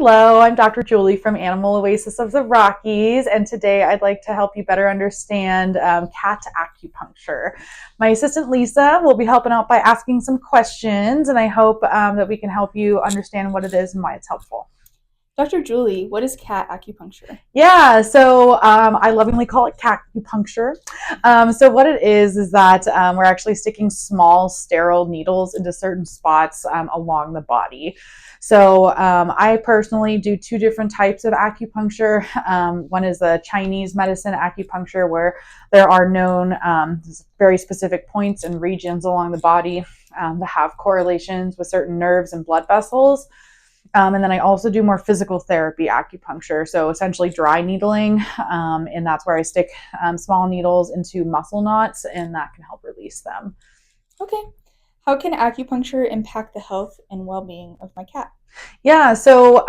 Hello, I'm Dr. Julie from Animal-Oasis-of-the-Rockies, and today I'd like to help you better understand cat acupuncture. My assistant Lisa will be helping out by asking some questions, and I hope that we can help you understand what it is and why it's helpful. Dr. Julie, what is cat acupuncture? Yeah, so I lovingly call it cat acupuncture. So what it is that we're actually sticking small sterile needles into certain spots along the body. So I personally do two different types of acupuncture. One is the Chinese medicine acupuncture, where there are known very specific points and regions along the body that have correlations with certain nerves and blood vessels. And then I also do more physical therapy acupuncture, so essentially dry needling, and that's where I stick small needles into muscle knots, and that can help release them. Okay. How can acupuncture impact the health and well-being of my cat? Yeah, so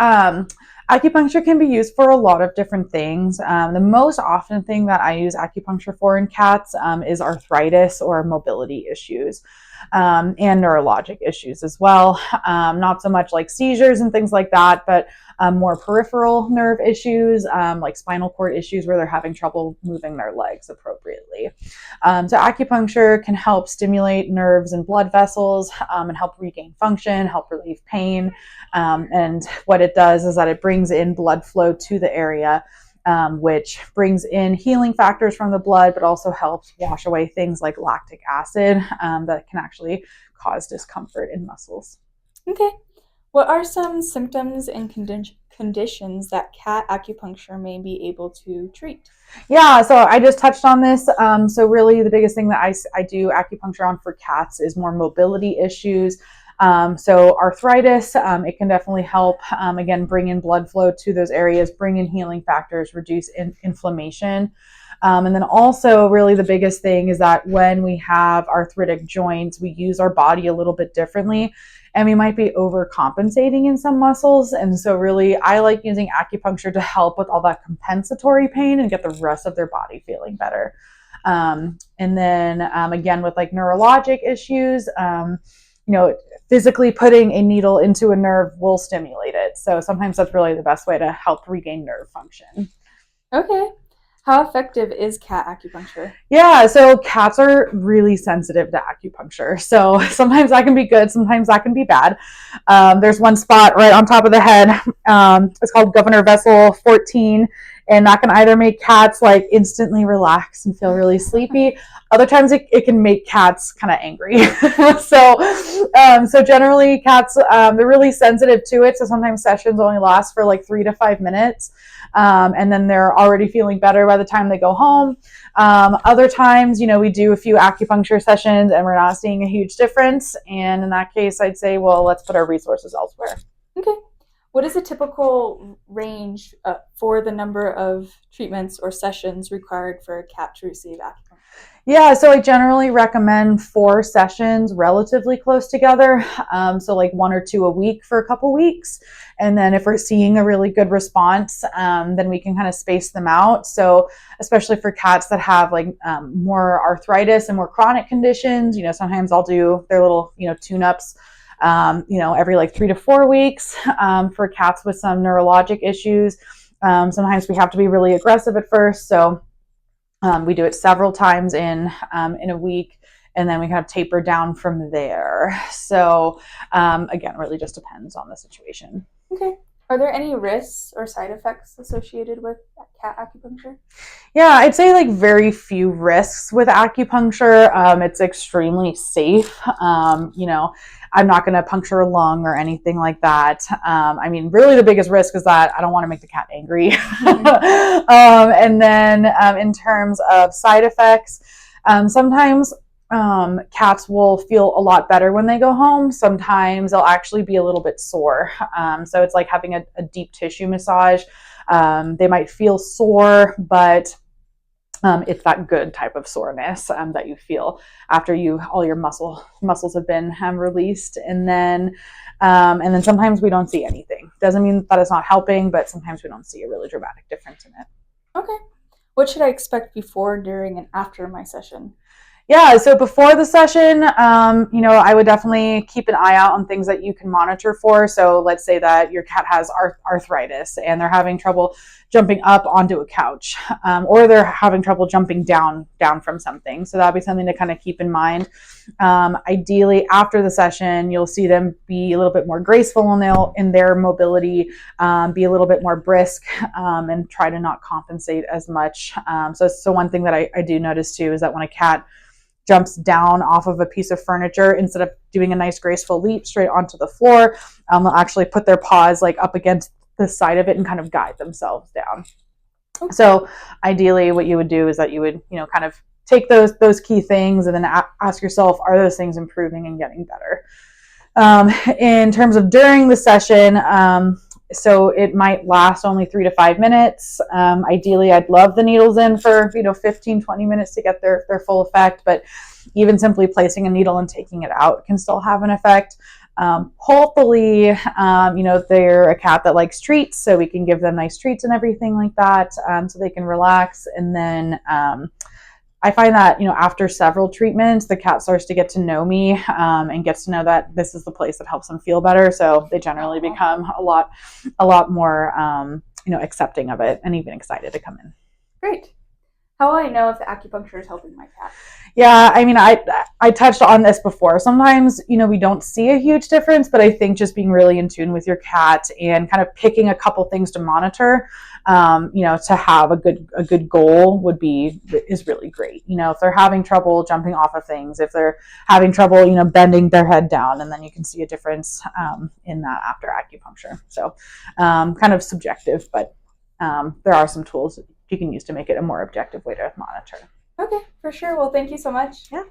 acupuncture can be used for a lot of different things. The most often thing that I use acupuncture for in cats is arthritis or mobility issues. And neurologic issues as well. Not so much like seizures and things like that, but more peripheral nerve issues, like spinal cord issues where they're having trouble moving their legs appropriately. So acupuncture can help stimulate nerves and blood vessels and help regain function, help relieve pain. And what it does is that it brings in blood flow to the area, which brings in healing factors from the blood, but also helps wash away things like lactic acid that can actually cause discomfort in muscles. Okay. What are some symptoms and conditions that cat acupuncture may be able to treat? Yeah, so I just touched on this. So really the biggest thing that I do acupuncture on for cats is more mobility issues. So arthritis, it can definitely help, again, bring in blood flow to those areas, bring in healing factors, reduce inflammation. And then also really the biggest thing is that when we have arthritic joints, we use our body a little bit differently, and we might be overcompensating in some muscles. And so really I like using acupuncture to help with all that compensatory pain and get the rest of their body feeling better. And then again, with like neurologic issues, physically putting a needle into a nerve will stimulate it. So sometimes that's really the best way to help regain nerve function. Okay. How effective is cat acupuncture? Yeah, so cats are really sensitive to acupuncture. So sometimes that can be good, sometimes that can be bad. There's one spot right on top of the head. It's called Governor Vessel 14. And that can either make cats like instantly relax and feel really sleepy. Other times it can make cats kind of angry. So generally cats, they're really sensitive to it. So sometimes sessions only last for like 3 to 5 minutes. And then they're already feeling better by the time they go home. Other times, we do a few acupuncture sessions and we're not seeing a huge difference. And in that case, I'd say, well, let's put our resources elsewhere. Okay. What is a typical range for the number of treatments or sessions required for a cat to receive acupuncture? Yeah, so I generally recommend 4 sessions relatively close together. So like 1 or 2 a week for a couple weeks. And then if we're seeing a really good response, then we can kind of space them out. So especially for cats that have like more arthritis and more chronic conditions, sometimes I'll do their little, tune-ups every like 3 to 4 weeks. For cats with some neurologic issues, sometimes we have to be really aggressive at first. So we do it several times in a week, and then we kind of taper down from there. So again, really just depends on the situation. Okay. Are there any risks or side effects associated with cat acupuncture? Yeah, I'd say like very few risks with acupuncture. It's extremely safe. I'm not going to puncture a lung or anything like that. Really the biggest risk is that I don't want to make the cat angry. Mm-hmm. And then in terms of side effects, sometimes cats will feel a lot better when they go home. Sometimes they'll actually be a little bit sore. So it's like having a deep tissue massage. They might feel sore, but it's that good type of soreness that you feel after all your muscles have been released. And then sometimes we don't see anything. Doesn't mean that it's not helping, but sometimes we don't see a really dramatic difference in it. Okay. What should I expect before, during, and after my session? Yeah, so before the session, I would definitely keep an eye out on things that you can monitor for. So let's say that your cat has arthritis and they're having trouble jumping up onto a couch, or they're having trouble jumping down from something. So that'd be something to kind of keep in mind. Ideally, after the session, you'll see them be a little bit more graceful in their mobility, be a little bit more brisk, and try to not compensate as much. So one thing that I do notice too is that when a cat jumps down off of a piece of furniture, instead of doing a nice graceful leap straight onto the floor, they'll actually put their paws like up against the side of it and kind of guide themselves down. Okay. So ideally what you would do is that you would, kind of take those key things and then ask yourself, are those things improving and getting better? In terms of during the session, so it might last only 3 to 5 minutes. Ideally, I'd love the needles in for 15, 20 minutes to get their full effect, but even simply placing a needle and taking it out can still have an effect. Hopefully, they're a cat that likes treats, so we can give them nice treats and everything like that, so they can relax. And then I find that, after several treatments, the cat starts to get to know me, and gets to know that this is the place that helps them feel better. So they generally become a lot more, accepting of it and even excited to come in. Great. How will I know if the acupuncture is helping my cat? Yeah, I mean, I touched on this before. Sometimes, we don't see a huge difference, but I think just being really in tune with your cat and kind of picking a couple things to monitor, to have a good goal is really great. If they're having trouble jumping off of things, if they're having trouble, bending their head down, and then you can see a difference in that after acupuncture. So kind of subjective, but there are some tools you can use to make it a more objective way to monitor. Okay, for sure. Well, thank you so much. Yeah.